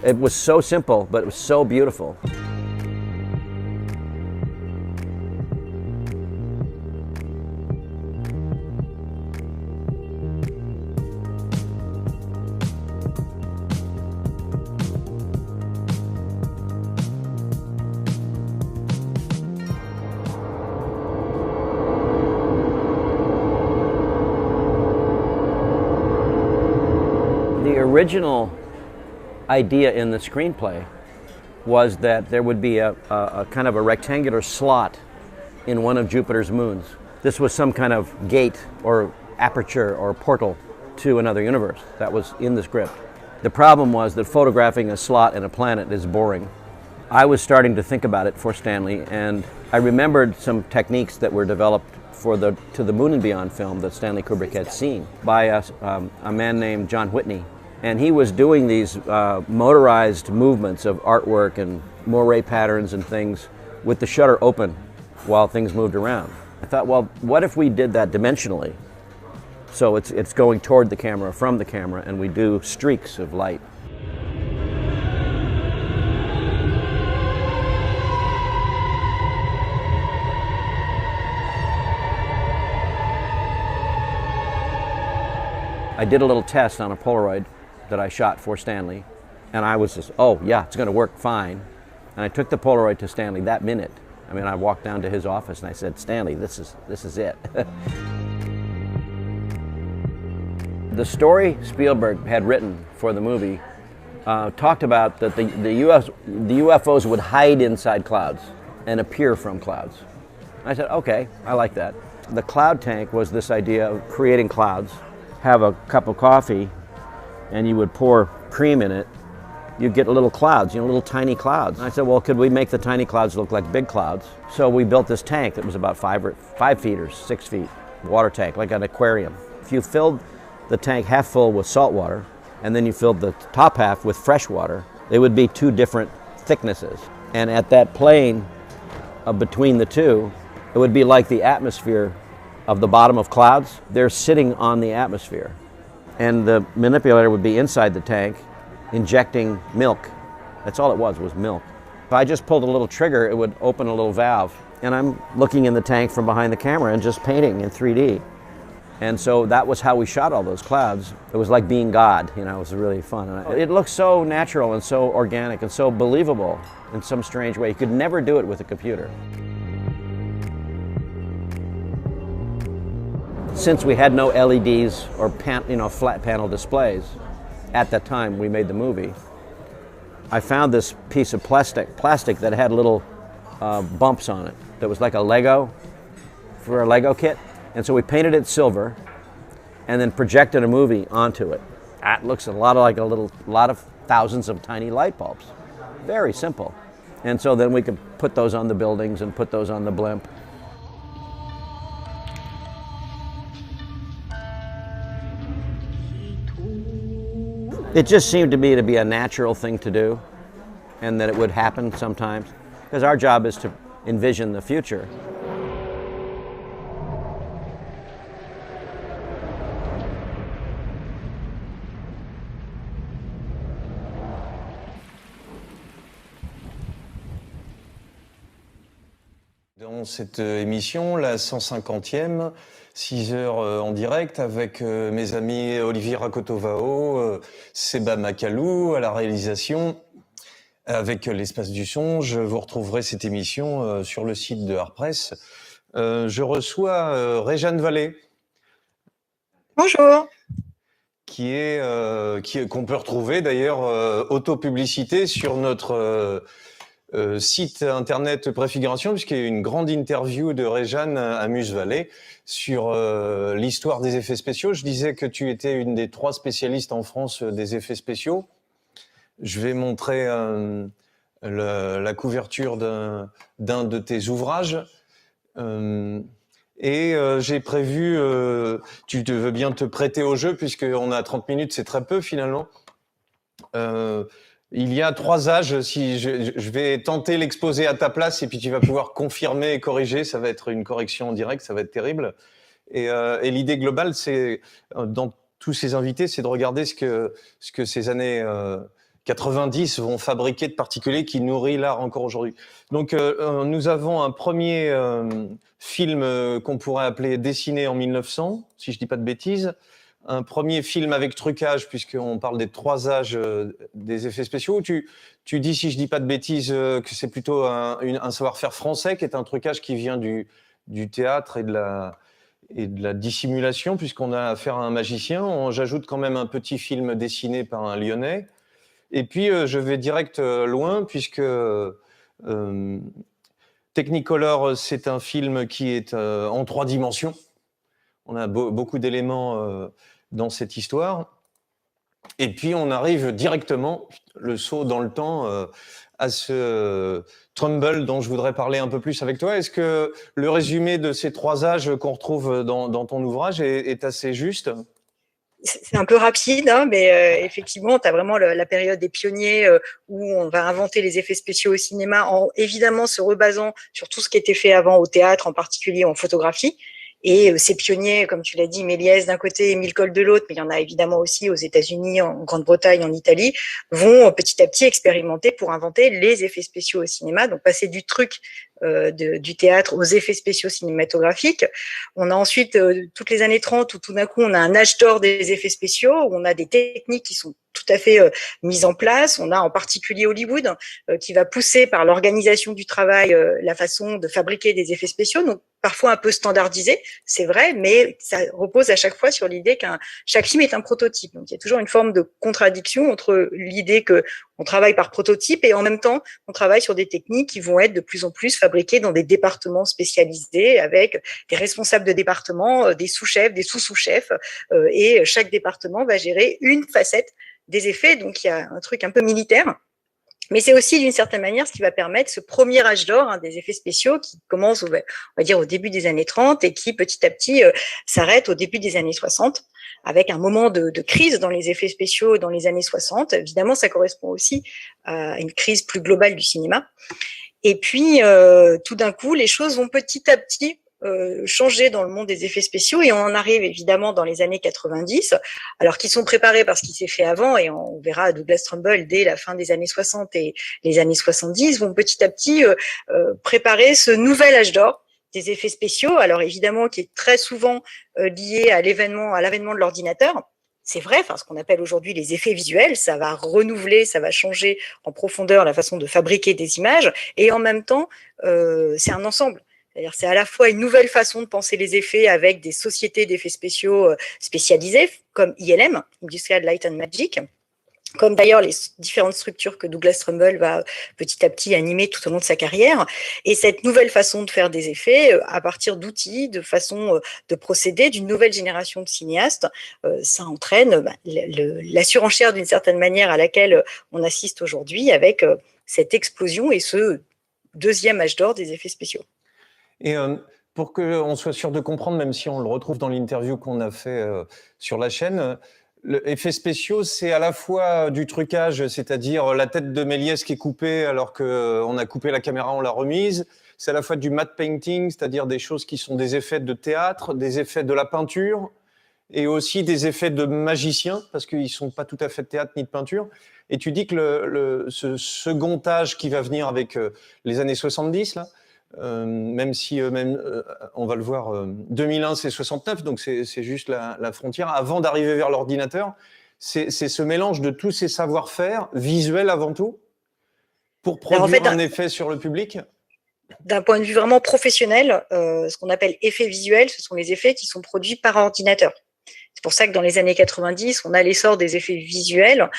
It was so simple, but it was so beautiful. The original idea in the screenplay was that there would be a kind of a rectangular slot in one of Jupiter's moons. This was some kind of gate or aperture or portal to another universe. That was in the script. The problem was that photographing a slot in a planet is boring. I was starting to think about it for Stanley, and I remembered some techniques that were developed for the To the Moon and Beyond film that Stanley Kubrick had seen by a man named John Whitney. And he was doing these motorized movements of artwork and moire patterns and things with the shutter open while things moved around. I thought, well, what if we did that dimensionally? So it's going toward the camera, from the camera, and we do streaks of light. I did a little test on a Polaroid that I shot for Stanley, and I was just, oh yeah, it's going to work fine. And I took the Polaroid to Stanley that minute. I mean, I walked down to his office and I said, Stanley, this is it. The story Spielberg had written for the movie talked about that the UFOs would hide inside clouds and appear from clouds. I said, okay, I like that. The cloud tank was this idea of creating clouds, have a cup of coffee, and you would pour cream in it, you'd get little clouds, little tiny clouds. And I said, well, could we make the tiny clouds look like big clouds? So we built this tank that was about 5 feet or 6 feet, water tank, like an aquarium. If you filled the tank half full with salt water, and then you filled the top half with fresh water, they would be 2 different thicknesses. And at that plane between the two, it would be like the atmosphere of the bottom of clouds. They're sitting on the atmosphere. And the manipulator would be inside the tank, injecting milk. That's all it was milk. If I just pulled a little trigger, it would open a little valve. And I'm looking in the tank from behind the camera and just painting in 3D. And so that was how we shot all those clouds. It was like being God, it was really fun. And it looked so natural and so organic and so believable in some strange way. You could never do it with a computer. Since we had no LEDs or flat panel displays at that time we made the movie, I found this piece of plastic that had little bumps on it that was like a Lego, for a Lego kit. And so we painted it silver and then projected a movie onto it. It looks a lot like a lot of thousands of tiny light bulbs. Very simple. And so then we could put those on the buildings and put those on the blimp. It just seemed to me to be a natural thing to do, and that it would happen sometimes, because our job is to envision the future. Dans cette émission, la 150e, 6 heures en direct avec mes amis Olivier Rakotovao, Seba Makalou à la réalisation, avec l'Espace du Son. Je vous retrouverai cette émission sur le site de Artpress. Je reçois Réjeanne Vallée. Bonjour. Qu'on peut retrouver d'ailleurs autopublicité sur notre site internet Préfiguration, puisqu'il y a eu une grande interview de Réjeanne à Muse-Vallée sur l'histoire des effets spéciaux. Je disais que tu étais une des 3 spécialistes en France des effets spéciaux. Je vais montrer la couverture d'un de tes ouvrages. J'ai prévu, tu veux bien te prêter au jeu, puisqu'on a 30 minutes, c'est très peu finalement. Il y a 3 âges, si je vais tenter l'exposé à ta place et puis tu vas pouvoir confirmer et corriger, ça va être une correction en direct, ça va être terrible. Et l'idée globale, c'est, dans tous ces invités, c'est de regarder ce que ces années 90 vont fabriquer de particuliers qui nourrit l'art encore aujourd'hui. Donc nous avons un premier film qu'on pourrait appeler dessiné en 1900, si je dis pas de bêtises. Un premier film avec trucage, puisqu'on parle des 3 âges des effets spéciaux. Tu dis, si je dis pas de bêtises, que c'est plutôt un savoir-faire français, qui est un trucage qui vient du théâtre et de la dissimulation, puisqu'on a affaire à un magicien. J'ajoute quand même un petit film dessiné par un Lyonnais. Et puis, je vais direct loin, puisque Technicolor, c'est un film qui est en 3 dimensions. On a beaucoup d'éléments dans cette histoire. Et puis, on arrive directement, le saut dans le temps, à ce Trumbull dont je voudrais parler un peu plus avec toi. Est-ce que le résumé de ces 3 âges qu'on retrouve dans ton ouvrage est assez juste ? C'est un peu rapide, hein, mais effectivement, tu as vraiment la période des pionniers où on va inventer les effets spéciaux au cinéma en évidemment se rebasant sur tout ce qui était fait avant au théâtre, en particulier en photographie. Et ces pionniers, comme tu l'as dit, Méliès d'un côté et Milcol de l'autre, mais il y en a évidemment aussi aux États-Unis, en Grande-Bretagne, en Italie, vont petit à petit expérimenter pour inventer les effets spéciaux au cinéma, donc passer du truc du théâtre aux effets spéciaux cinématographiques. On a ensuite toutes les années 30 où tout d'un coup on a un âge d'or des effets spéciaux, où on a des techniques qui sont tout à fait mises en place. On a en particulier Hollywood qui va pousser par l'organisation du travail la façon de fabriquer des effets spéciaux, donc parfois un peu standardisé, c'est vrai, mais ça repose à chaque fois sur l'idée qu'un chaque film est un prototype. Donc il y a toujours une forme de contradiction entre l'idée que on travaille par prototype et en même temps on travaille sur des techniques qui vont être de plus en plus fabriquées dans des départements spécialisés avec des responsables de département, des sous-chefs, des sous-sous-chefs, et chaque département va gérer une facette des effets. Donc il y a un truc un peu militaire. Mais c'est aussi d'une certaine manière ce qui va permettre ce premier âge d'or des effets spéciaux qui commence, on va dire, au début des années 30 et qui petit à petit s'arrête au début des années 60 avec un moment de crise dans les effets spéciaux dans les années 60. Évidemment, ça correspond aussi à une crise plus globale du cinéma. Et puis, tout d'un coup, les choses vont petit à petit changer dans le monde des effets spéciaux et on en arrive évidemment dans les années 90, alors qu'ils sont préparés par ce qui s'est fait avant et on verra Douglas Trumbull dès la fin des années 60 et les années 70 vont petit à petit préparer ce nouvel âge d'or des effets spéciaux, alors évidemment qui est très souvent lié à l'avènement de l'ordinateur. C'est vrai, enfin, ce qu'on appelle aujourd'hui les effets visuels, ça va renouveler, ça va changer en profondeur la façon de fabriquer des images et en même temps, c'est un ensemble. C'est-à-dire, c'est à la fois une nouvelle façon de penser les effets avec des sociétés d'effets spéciaux spécialisées, comme ILM, Industrial Light and Magic, comme d'ailleurs les différentes structures que Douglas Trumbull va petit à petit animer tout au long de sa carrière. Et cette nouvelle façon de faire des effets, à partir d'outils, de façons de procéder d'une nouvelle génération de cinéastes, ça entraîne la surenchère d'une certaine manière à laquelle on assiste aujourd'hui avec cette explosion et ce deuxième âge d'or des effets spéciaux. Et pour qu'on soit sûr de comprendre, même si on le retrouve dans l'interview qu'on a fait sur la chaîne, l'effet spéciaux, c'est à la fois du trucage, c'est-à-dire la tête de Méliès qui est coupée alors qu'on a coupé la caméra, on l'a remise. C'est à la fois du matte painting, c'est-à-dire des choses qui sont des effets de théâtre, des effets de la peinture, et aussi des effets de magicien, parce qu'ils ne sont pas tout à fait de théâtre ni de peinture. Et tu dis que ce second âge qui va venir avec les années 70, là, même si on va le voir, 2001 c'est 69, donc c'est juste la frontière. Avant d'arriver vers l'ordinateur, c'est ce mélange de tous ces savoir-faire visuels avant tout pour produire un effet sur le public. D'un point de vue vraiment professionnel, ce qu'on appelle effets visuels, ce sont les effets qui sont produits par ordinateur. C'est pour ça que dans les années 90, on a l'essor des effets visuels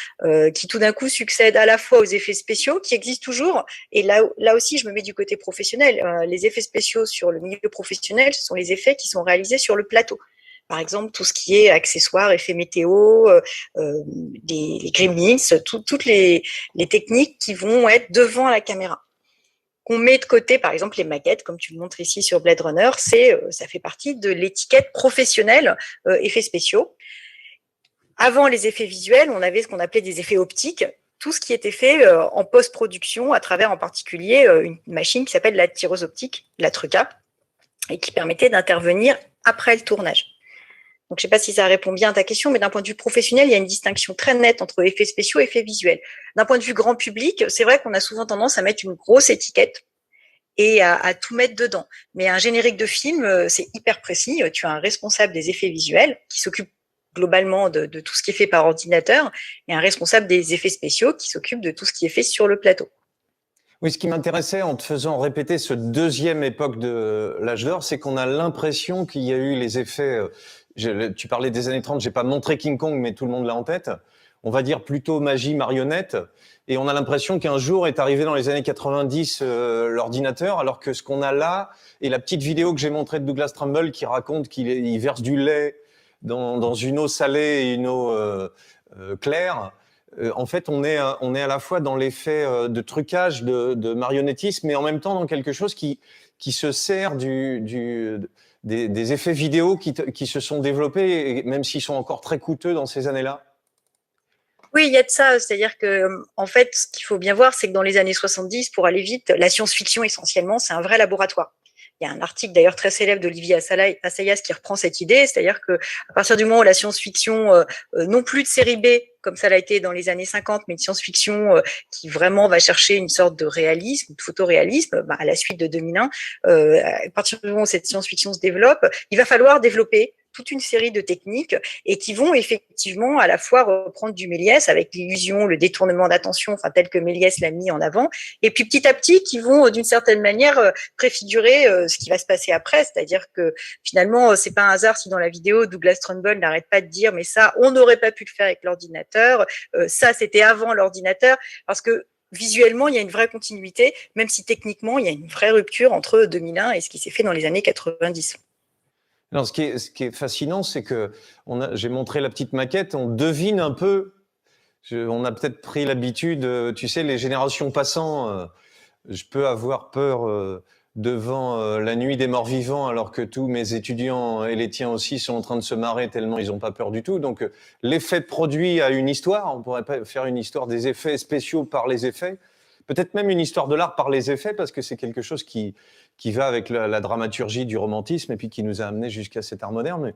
qui tout d'un coup succèdent à la fois aux effets spéciaux qui existent toujours. Et là aussi, je me mets du côté professionnel. Les effets spéciaux sur le milieu professionnel, ce sont les effets qui sont réalisés sur le plateau. Par exemple, tout ce qui est accessoires, effets météo, les gremlins, toutes les techniques qui vont être devant la caméra. Qu'on met de côté, par exemple, les maquettes, comme tu le montres ici sur Blade Runner, ça fait partie de l'étiquette professionnelle effets spéciaux. Avant les effets visuels, on avait ce qu'on appelait des effets optiques, tout ce qui était fait en post-production à travers en particulier une machine qui s'appelle la tireuse optique, la TRUCA, et qui permettait d'intervenir après le tournage. Donc, je ne sais pas si ça répond bien à ta question, mais d'un point de vue professionnel, il y a une distinction très nette entre effets spéciaux et effets visuels. D'un point de vue grand public, c'est vrai qu'on a souvent tendance à mettre une grosse étiquette et à tout mettre dedans. Mais un générique de film, c'est hyper précis. Tu as un responsable des effets visuels qui s'occupe globalement de tout ce qui est fait par ordinateur et un responsable des effets spéciaux qui s'occupe de tout ce qui est fait sur le plateau. Oui, ce qui m'intéressait en te faisant répéter ce deuxième époque de l'âge d'or, c'est qu'on a l'impression qu'il y a eu les effets. Tu parlais des années 30, j'ai pas montré King Kong, mais tout le monde l'a en tête. On va dire plutôt magie marionnette. Et on a l'impression qu'un jour est arrivé dans les années 90 l'ordinateur, alors que ce qu'on a là, et la petite vidéo que j'ai montrée de Douglas Trumbull qui raconte qu'il verse du lait dans une eau salée et une eau claire. En fait, on est à la fois dans l'effet de trucage, de marionnettisme, mais en même temps dans quelque chose qui se sert des effets vidéo qui se sont développés, même s'ils sont encore très coûteux dans ces années-là. Oui, il y a de ça. C'est-à-dire que, en fait, ce qu'il faut bien voir, c'est que dans les années 70, pour aller vite, la science-fiction, essentiellement, c'est un vrai laboratoire. Il y a un article d'ailleurs très célèbre d'Olivier Assayas qui reprend cette idée, c'est-à-dire que à partir du moment où la science-fiction, non plus de série B, comme ça l'a été dans les années 50, mais de science-fiction qui vraiment va chercher une sorte de réalisme, de photoréalisme, à la suite de 2001, à partir du moment où cette science-fiction se développe, il va falloir développer toute une série de techniques et qui vont effectivement à la fois reprendre du Méliès avec l'illusion, le détournement d'attention, enfin tel que Méliès l'a mis en avant, et puis petit à petit qui vont d'une certaine manière préfigurer ce qui va se passer après, c'est-à-dire que finalement c'est pas un hasard si dans la vidéo Douglas Trumbull n'arrête pas de dire mais ça on n'aurait pas pu le faire avec l'ordinateur, ça c'était avant l'ordinateur, parce que visuellement, il y a une vraie continuité, même si techniquement, il y a une vraie rupture entre 2001 et ce qui s'est fait dans les années 90. Alors, ce qui est fascinant, c'est que j'ai montré la petite maquette, on devine un peu, on a peut-être pris l'habitude, tu sais, les générations passant, je peux avoir peur devant la nuit des morts vivants, alors que tous mes étudiants et les tiens aussi sont en train de se marrer tellement ils n'ont pas peur du tout. Donc, l'effet de produit a une histoire. On pourrait pas faire une histoire des effets spéciaux par les effets. Peut-être même une histoire de l'art par les effets, parce que c'est quelque chose qui va avec la dramaturgie du romantisme et puis qui nous a amené jusqu'à cet art moderne. Mais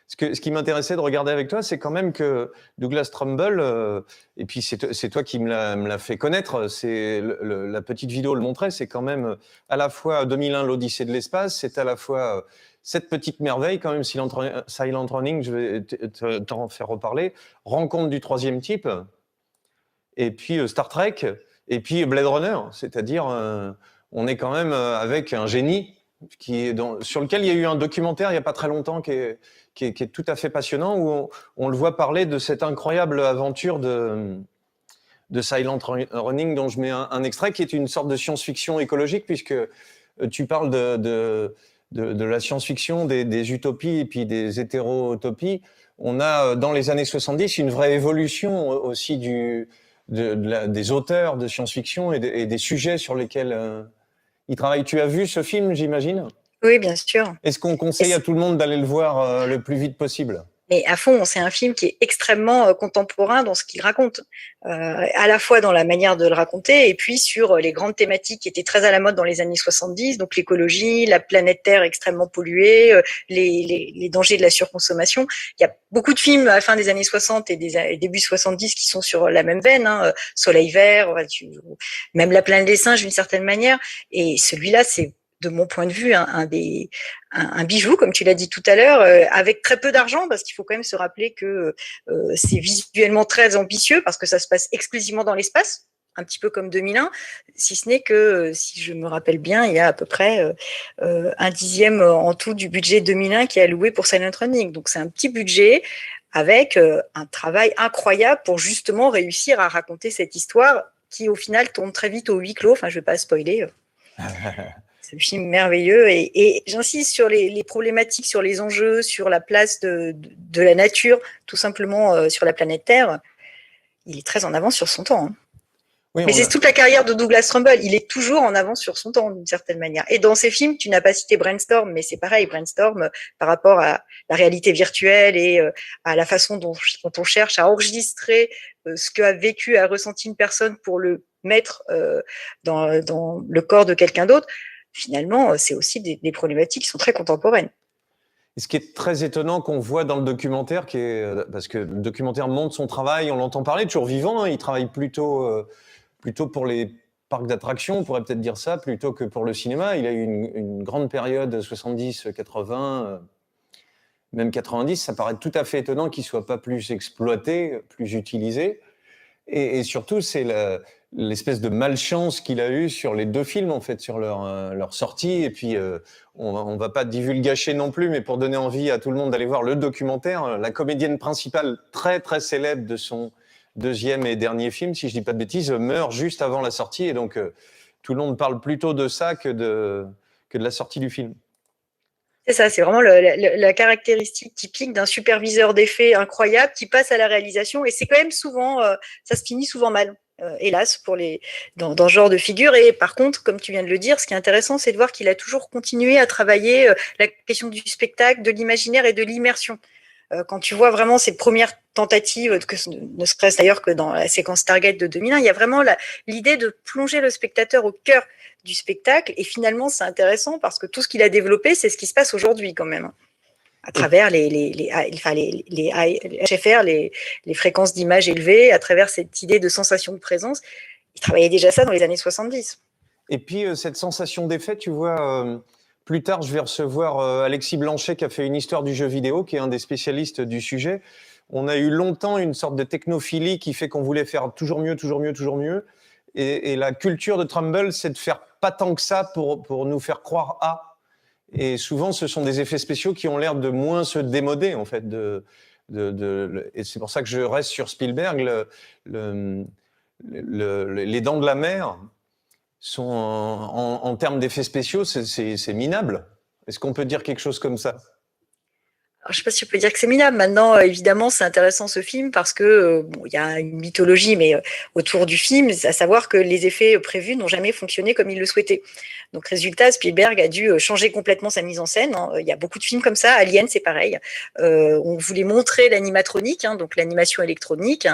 ce qui m'intéressait de regarder avec toi, c'est quand même que Douglas Trumbull, et puis c'est toi qui me l'a fait connaître, la petite vidéo le montrait, c'est quand même à la fois 2001, l'Odyssée de l'espace, c'est à la fois cette petite merveille, quand même, Silent Running, je vais t'en faire reparler, Rencontre du troisième type, et puis Star Trek, et puis Blade Runner, c'est-à-dire on est quand même avec un génie sur lequel il y a eu un documentaire il n'y a pas très longtemps qui est tout à fait passionnant, où on le voit parler de cette incroyable aventure de Silent Running, dont je mets un extrait, qui est une sorte de science-fiction écologique, puisque tu parles de la science-fiction, des utopies et puis des hétéro-utopies. On a, dans les années 70, une vraie évolution aussi des auteurs de science-fiction et des sujets sur lesquels ils travaillent. Tu as vu ce film, j'imagine ? Oui, bien sûr. Est-ce qu'on conseille à tout le monde d'aller le voir le plus vite possible ? Mais à fond, c'est un film qui est extrêmement contemporain dans ce qu'il raconte, à la fois dans la manière de le raconter et puis sur les grandes thématiques qui étaient très à la mode dans les années 70, donc l'écologie, la planète Terre extrêmement polluée, les dangers de la surconsommation. Il y a beaucoup de films à la fin des années 60 et début 70 qui sont sur la même veine, hein, Soleil vert, même La planète des singes d'une certaine manière. Et celui-là, c'est de mon point de vue, un bijou, comme tu l'as dit tout à l'heure, avec très peu d'argent, parce qu'il faut quand même se rappeler que c'est visuellement très ambitieux, parce que ça se passe exclusivement dans l'espace, un petit peu comme 2001, si ce n'est que, si je me rappelle bien, il y a à peu près un dixième en tout du budget 2001 qui est alloué pour Silent Running. Donc c'est un petit budget avec un travail incroyable pour justement réussir à raconter cette histoire qui, au final, tourne très vite au huis clos. Enfin, je ne vais pas spoiler. C'est un film merveilleux et j'insiste sur les problématiques, sur les enjeux, sur la place de la nature, tout simplement sur la planète Terre. Il est très en avance sur son temps. Hein. Oui, mais c'est toute la carrière de Douglas Trumbull. Il est toujours en avance sur son temps, d'une certaine manière. Et dans ses films, tu n'as pas cité Brainstorm, mais c'est pareil, Brainstorm, par rapport à la réalité virtuelle et à la façon dont on cherche à enregistrer ce qu'a vécu, a ressenti une personne pour le mettre dans le corps de quelqu'un d'autre. Finalement, c'est aussi des problématiques qui sont très contemporaines. Et ce qui est très étonnant qu'on voit dans le documentaire, parce que le documentaire montre son travail, on l'entend parler, toujours vivant, hein, il travaille plutôt pour les parcs d'attractions, on pourrait peut-être dire ça, plutôt que pour le cinéma. Il a eu une grande période 70, 80, même 90. Ça paraît tout à fait étonnant qu'il soit pas plus exploité, plus utilisé. Et surtout, c'est l'espèce de malchance qu'il a eue sur les 2 films, en fait, sur leur sortie. Et puis, on va pas divulgacher non plus, mais pour donner envie à tout le monde d'aller voir le documentaire, la comédienne principale, très, très célèbre de son 2e et dernier film, si je dis pas de bêtises, meurt juste avant la sortie. Et donc, tout le monde parle plutôt de ça que de la sortie du film. C'est ça, c'est vraiment la caractéristique typique d'un superviseur d'effets incroyable qui passe à la réalisation. Et c'est quand même souvent, ça se finit souvent mal, hélas, dans ce genre de figure. Et par contre, comme tu viens de le dire, ce qui est intéressant, c'est de voir qu'il a toujours continué à travailler la question du spectacle, de l'imaginaire et de l'immersion. Quand tu vois vraiment ces premières tentatives, ne serait-ce d'ailleurs que dans la séquence Target de 2001, il y a vraiment l'idée de plonger le spectateur au cœur du spectacle. Et finalement, c'est intéressant parce que tout ce qu'il a développé, c'est ce qui se passe aujourd'hui quand même, à travers les HFR, les fréquences d'image élevées, à travers cette idée de sensation de présence. Il travaillait déjà ça dans les années 70. Et puis, cette sensation d'effet, tu vois, plus tard, je vais recevoir Alexis Blanchet qui a fait une histoire du jeu vidéo, qui est un des spécialistes du sujet. On a eu longtemps une sorte de technophilie qui fait qu'on voulait faire toujours mieux, toujours mieux, toujours mieux. Et la culture de Trumbull, c'est de faire pas tant que ça pour nous faire croire à. Et souvent, ce sont des effets spéciaux qui ont l'air de moins se démoder, en fait. Et c'est pour ça que je reste sur Spielberg. Les Dents de la Mer sont, en termes d'effets spéciaux, c'est minable. Est-ce qu'on peut dire quelque chose comme ça ? Alors, je ne sais pas si je peux dire que c'est minable. Maintenant, évidemment, c'est intéressant ce film parce que bon, il y a une mythologie, mais autour du film, à savoir que les effets prévus n'ont jamais fonctionné comme il le souhaitait. Donc, résultat, Spielberg a dû changer complètement sa mise en scène. Hein. Il y a beaucoup de films comme ça. Alien, c'est pareil. On voulait montrer l'animatronique, hein, donc l'animation électronique,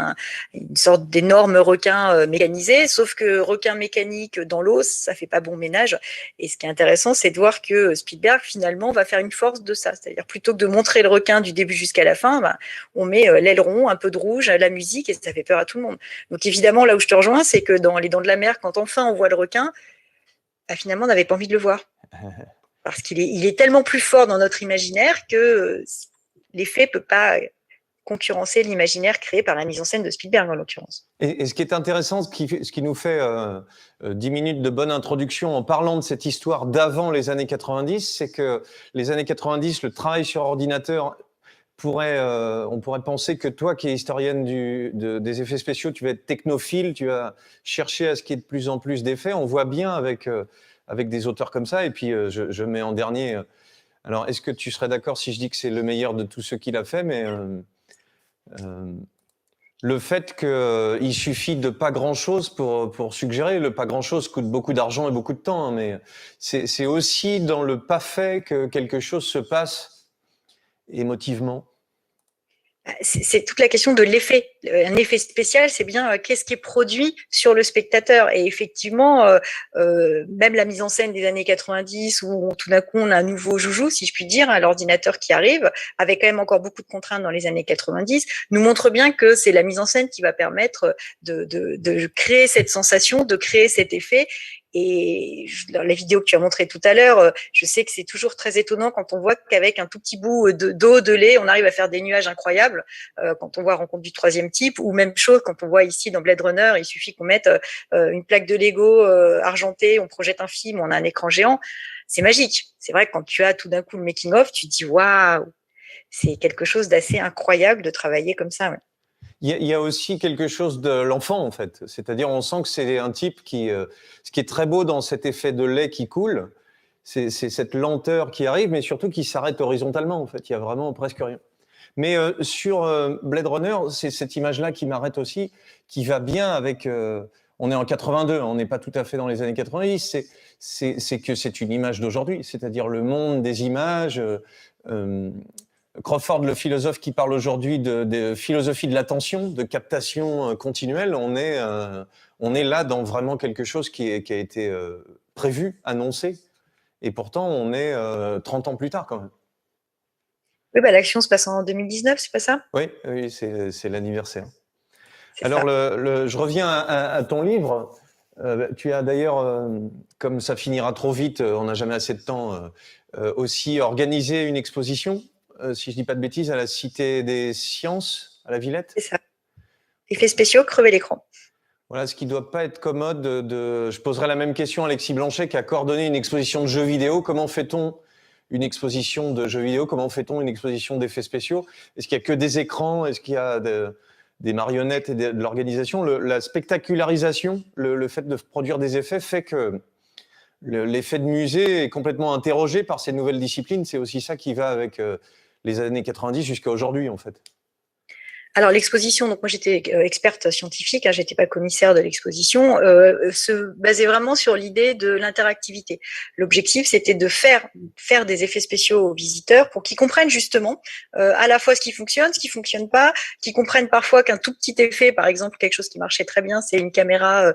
une sorte d'énorme requin mécanisé. Sauf que requin mécanique dans l'eau, ça fait pas bon ménage. Et ce qui est intéressant, c'est de voir que Spielberg finalement va faire une force de ça, c'est-à-dire plutôt que de montrer le requin du début jusqu'à la fin, bah, on met l'aileron, un peu de rouge, la musique, et ça fait peur à tout le monde. Donc évidemment, là où je te rejoins, c'est que dans Les Dents de la Mer, quand enfin on voit le requin, bah, finalement, on n'avait pas envie de le voir. Parce qu'il est tellement plus fort dans notre imaginaire que l'effet ne peut pas concurrencer l'imaginaire créé par la mise en scène de Spielberg, en l'occurrence. Et ce qui est intéressant, ce qui nous fait 10 minutes de bonne introduction en parlant de cette histoire d'avant les années 90, c'est que les années 90, le travail sur ordinateur, on pourrait penser que toi, qui es historienne des effets spéciaux, tu vas être technophile, tu vas chercher à ce qu'il y ait de plus en plus d'effets. On voit bien avec des auteurs comme ça. Et puis, je mets en dernier... alors, est-ce que tu serais d'accord si je dis que c'est le meilleur de tous ceux qu'il a fait, mais... le fait qu'il suffit de pas grand-chose pour suggérer, le pas grand-chose coûte beaucoup d'argent et beaucoup de temps, hein, mais c'est aussi dans le pas fait que quelque chose se passe émotivement. C'est toute la question de l'effet. Un effet spécial, c'est bien qu'est-ce qui est produit sur le spectateur. Et effectivement, même la mise en scène des années 90, où tout d'un coup on a un nouveau joujou, si je puis dire, l'ordinateur qui arrive, avec quand même encore beaucoup de contraintes dans les années 90, nous montre bien que c'est la mise en scène qui va permettre de créer cette sensation, de créer cet effet. Et dans la vidéo que tu as montrée tout à l'heure, je sais que c'est toujours très étonnant quand on voit qu'avec un tout petit bout d'eau, de lait, on arrive à faire des nuages incroyables. Quand on voit Rencontre du troisième type, ou même chose quand on voit ici dans Blade Runner, il suffit qu'on mette une plaque de Lego argentée, on projette un film, on a un écran géant. C'est magique. C'est vrai que quand tu as tout d'un coup le making-of, tu te dis waouh, c'est quelque chose d'assez incroyable de travailler comme ça. Ouais. Il y a aussi quelque chose de l'enfant, en fait. C'est-à-dire, on sent que c'est un type ce qui est très beau dans cet effet de lait qui coule, c'est cette lenteur qui arrive, mais surtout qui s'arrête horizontalement, en fait. Il y a vraiment presque rien. Mais sur Blade Runner, c'est cette image-là qui m'arrête aussi, qui va bien avec... on est en 82, on n'est pas tout à fait dans les années 90, c'est que c'est une image d'aujourd'hui, c'est-à-dire le monde des images... Crawford, le philosophe qui parle aujourd'hui de philosophie de l'attention, de captation continuelle, on est là dans vraiment quelque chose qui a été prévu, annoncé, et pourtant on est 30 ans plus tard quand même. Oui, bah, l'action se passe en 2019, c'est pas ça? Oui, oui, c'est l'anniversaire. C'est Alors, ça. je reviens à ton livre. Tu as d'ailleurs, comme ça finira trop vite, on n'a jamais assez de temps, aussi organisé une exposition, si je dis pas de bêtises, à la Cité des Sciences, à la Villette. C'est ça. Effets spéciaux, crever l'écran. Voilà, ce qui doit pas être commode je poserai la même question à Alexis Blanchet qui a coordonné une exposition de jeux vidéo. Comment fait-on une exposition de jeux vidéo? Comment fait-on une exposition d'effets spéciaux? Est-ce qu'il y a que des écrans? Est-ce qu'il y a des marionnettes et de l'organisation? La spectacularisation, le fait de produire des effets fait que l'effet de musée est complètement interrogé par ces nouvelles disciplines. C'est aussi ça qui va avec les années 90 jusqu'à aujourd'hui, en fait. Alors l'exposition, donc moi j'étais experte scientifique, hein, j'étais pas commissaire de l'exposition, se basait vraiment sur l'idée de l'interactivité. L'objectif c'était de faire des effets spéciaux aux visiteurs pour qu'ils comprennent justement à la fois ce qui fonctionne pas, qu'ils comprennent parfois qu'un tout petit effet, par exemple quelque chose qui marchait très bien, c'est une caméra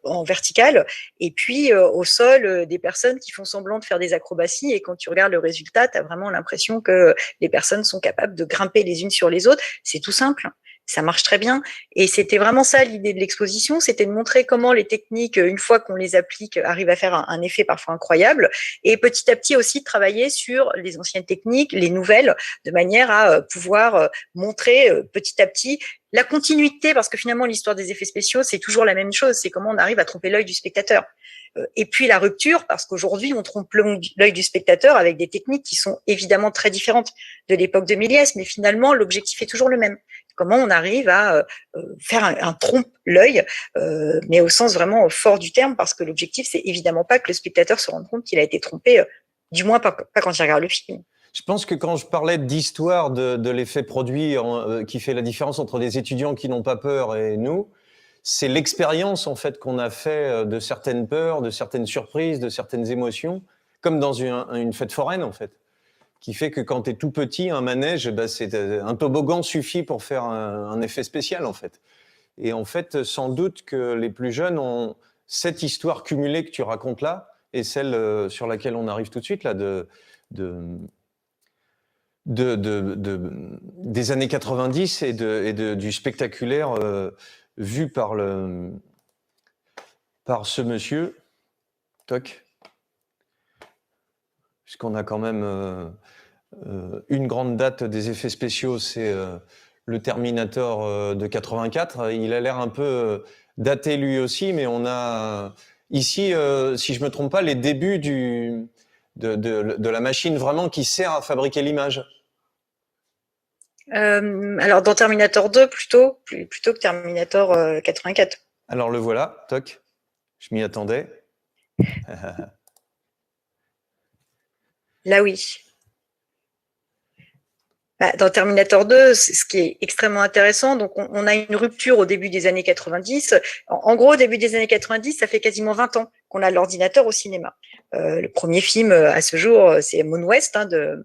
en verticale, et puis au sol des personnes qui font semblant de faire des acrobaties, et quand tu regardes le résultat, tu as vraiment l'impression que les personnes sont capables de grimper les unes sur les autres. C'est tout simple, ça marche très bien. Et c'était vraiment ça l'idée de l'exposition, c'était de montrer comment les techniques, une fois qu'on les applique, arrivent à faire un effet parfois incroyable. Et petit à petit aussi de travailler sur les anciennes techniques, les nouvelles, de manière à pouvoir montrer petit à petit la continuité, parce que finalement l'histoire des effets spéciaux, c'est toujours la même chose, c'est comment on arrive à tromper l'œil du spectateur. Et puis la rupture, parce qu'aujourd'hui, on trompe l'œil du spectateur avec des techniques qui sont évidemment très différentes de l'époque de Méliès, mais finalement, l'objectif est toujours le même. Comment on arrive à faire un trompe-l'œil, mais au sens vraiment fort du terme, parce que l'objectif, c'est évidemment pas que le spectateur se rende compte qu'il a été trompé, du moins pas quand il regarde le film. Je pense que quand je parlais d'histoire de l'effet produit qui fait la différence entre des étudiants qui n'ont pas peur et nous, c'est l'expérience en fait qu'on a fait de certaines peurs, de certaines surprises, de certaines émotions, comme dans une fête foraine en fait, qui fait que quand tu es tout petit, un manège, bah, un toboggan suffit pour faire un effet spécial en fait. Et en fait, sans doute que les plus jeunes ont cette histoire cumulée que tu racontes là, et celle sur laquelle on arrive tout de suite là des années 90 et du spectaculaire vu par ce monsieur, Toc, puisqu'on a quand même une grande date des effets spéciaux, c'est le Terminator de 84. Il a l'air un peu daté lui aussi, mais on a ici, si je me trompe pas, les débuts de la machine vraiment qui sert à fabriquer l'image. Alors dans Terminator 2 plutôt que Terminator 84. Alors le voilà, Toc, je m'y attendais. Là oui. Bah, dans Terminator 2, ce qui est extrêmement intéressant, donc on a une rupture au début des années 90. En gros, au début des années 90, ça fait quasiment 20 ans qu'on a l'ordinateur au cinéma. Le premier film à ce jour, c'est Moon West de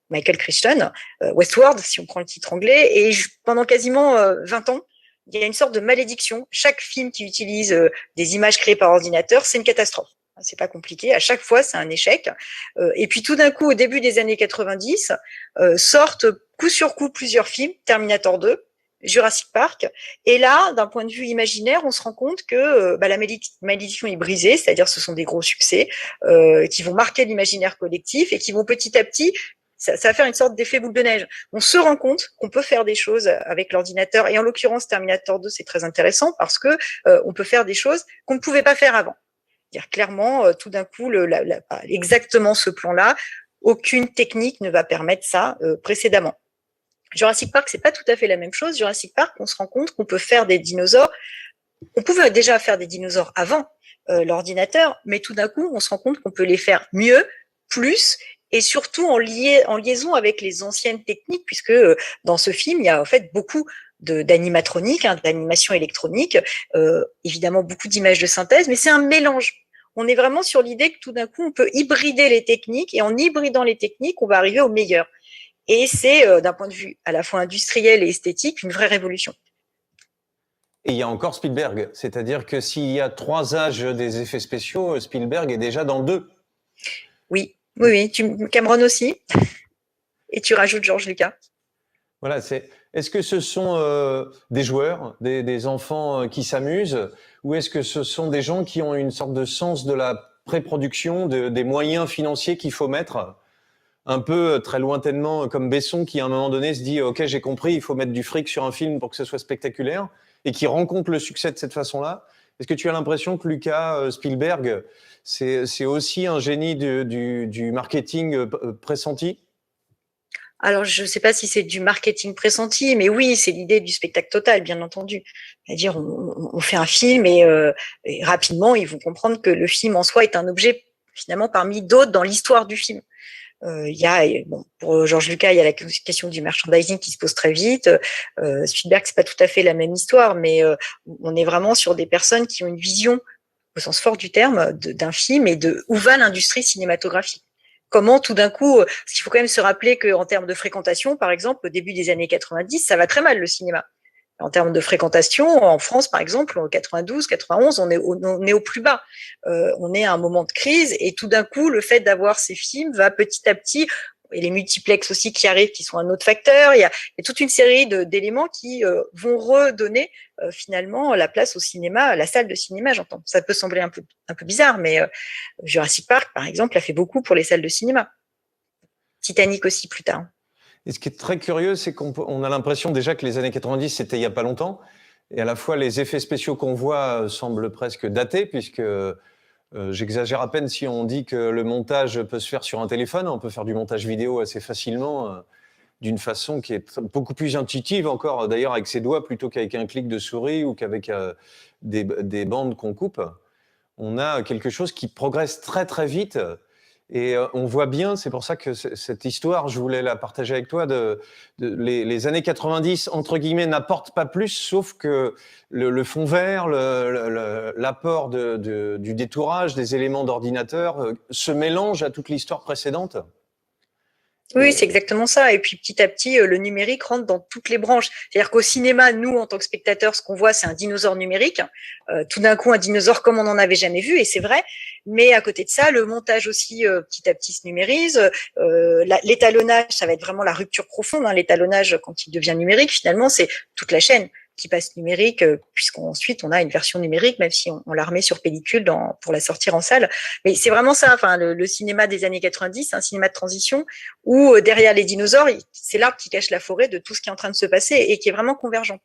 Michael Crichton, Westworld, si on prend le titre anglais. Et pendant quasiment 20 ans, il y a une sorte de malédiction. Chaque film qui utilise des images créées par ordinateur, c'est une catastrophe. C'est pas compliqué. À chaque fois, c'est un échec. Et puis tout d'un coup, au début des années 90, sortent coup sur coup plusieurs films, Terminator 2, Jurassic Park. Et là, d'un point de vue imaginaire, on se rend compte que la malédiction est brisée, c'est-à-dire ce sont des gros succès qui vont marquer l'imaginaire collectif et qui vont petit à petit, ça va faire une sorte d'effet boule de neige. On se rend compte qu'on peut faire des choses avec l'ordinateur, et en l'occurrence Terminator 2, c'est très intéressant parce que on peut faire des choses qu'on ne pouvait pas faire avant. Dire clairement, tout d'un coup, exactement ce plan-là, aucune technique ne va permettre ça précédemment. Jurassic Park, c'est pas tout à fait la même chose. Jurassic Park, on se rend compte qu'on peut faire des dinosaures. On pouvait déjà faire des dinosaures avant l'ordinateur, mais tout d'un coup, on se rend compte qu'on peut les faire mieux, plus, et surtout en liaison avec les anciennes techniques, puisque dans ce film, il y a en fait beaucoup d'animatronique, d'animation électronique, évidemment beaucoup d'images de synthèse, mais c'est un mélange. On est vraiment sur l'idée que tout d'un coup, on peut hybrider les techniques, et en hybridant les techniques, on va arriver au meilleur. Et c'est, d'un point de vue à la fois industriel et esthétique, une vraie révolution. Et il y a encore Spielberg, c'est-à-dire que s'il y a 3 âges des effets spéciaux, Spielberg est déjà dans 2. Oui, Cameron aussi. et tu rajoutes George Lucas. Voilà, est-ce que ce sont des joueurs, des enfants qui s'amusent, ou est-ce que ce sont des gens qui ont une sorte de sens de la pré-production, des moyens financiers qu'il faut mettre, un peu très lointainement, comme Besson qui à un moment donné se dit « Ok, j'ai compris, il faut mettre du fric sur un film pour que ce soit spectaculaire », et qui rencontre le succès de cette façon-là. Est-ce que tu as l'impression que Lucas Spielberg, c'est aussi un génie du marketing pressenti ? Alors, je ne sais pas si c'est du marketing pressenti, mais oui, c'est l'idée du spectacle total, bien entendu. C'est-à-dire, on fait un film et rapidement, ils vont comprendre que le film en soi est un objet, finalement, parmi d'autres dans l'histoire du film. Pour George Lucas, il y a la question du merchandising qui se pose très vite. Spielberg, c'est pas tout à fait la même histoire, mais on est vraiment sur des personnes qui ont une vision, au sens fort du terme, d'un film et de où va l'industrie cinématographique. Comment tout d'un coup, parce qu'il faut quand même se rappeler qu'en termes de fréquentation, par exemple, au début des années 90, ça va très mal le cinéma. En termes de fréquentation, en France, par exemple, en 92, 91, on est au plus bas. On est à un moment de crise et tout d'un coup, le fait d'avoir ces films va petit à petit, et les multiplex aussi qui arrivent, qui sont un autre facteur, il y a toute une série d'éléments qui vont redonner finalement la place au cinéma, à la salle de cinéma, j'entends. Ça peut sembler un peu bizarre, mais Jurassic Park, par exemple, a fait beaucoup pour les salles de cinéma. Titanic aussi, plus tard. Et ce qui est très curieux, c'est qu'on a l'impression déjà que les années 90, c'était il y a pas longtemps. Et à la fois, les effets spéciaux qu'on voit semblent presque datés, puisque j'exagère à peine si on dit que le montage peut se faire sur un téléphone. On peut faire du montage vidéo assez facilement, d'une façon qui est beaucoup plus intuitive encore, d'ailleurs avec ses doigts, plutôt qu'avec un clic de souris ou qu'avec des bandes qu'on coupe. On a quelque chose qui progresse très très vite. Et on voit bien, c'est pour ça que cette histoire, je voulais la partager avec toi, les années 90, entre guillemets, n'apportent pas plus, sauf que le fond vert, l'apport du détourage, des éléments d'ordinateur, se mélange à toute l'histoire précédente. Oui, c'est exactement ça. Et puis petit à petit, le numérique rentre dans toutes les branches. C'est-à-dire qu'au cinéma, nous, en tant que spectateurs, ce qu'on voit, c'est un dinosaure numérique. Tout d'un coup, un dinosaure comme on n'en avait jamais vu, et c'est vrai. Mais à côté de ça, le montage aussi, petit à petit, se numérise. L'étalonnage, ça va être vraiment la rupture profonde. Hein. L'étalonnage, quand il devient numérique, finalement, c'est toute la chaîne qui passe numérique, puisqu'ensuite on a une version numérique, même si on la remet sur pellicule pour la sortir en salle. Mais c'est vraiment ça, enfin le cinéma des années 90, c'est un cinéma de transition où derrière les dinosaures, c'est l'arbre qui cache la forêt de tout ce qui est en train de se passer et qui est vraiment convergent.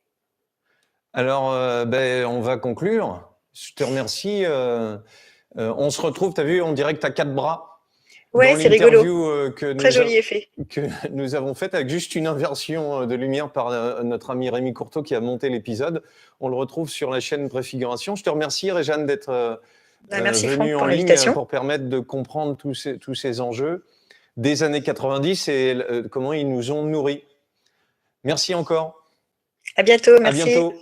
Alors, on va conclure. Je te remercie. On se retrouve, tu as vu, on dirait que tu as 4 bras. Ouais, c'est rigolo. Très joli effet. Que nous avons fait avec juste une inversion de lumière par notre ami Rémi Courteau qui a monté l'épisode. On le retrouve sur la chaîne Préfiguration. Je te remercie, Réjeanne, d'être venue en ligne pour permettre de comprendre tous ces enjeux des années 90 et comment ils nous ont nourris. Merci encore. À bientôt, merci. À bientôt.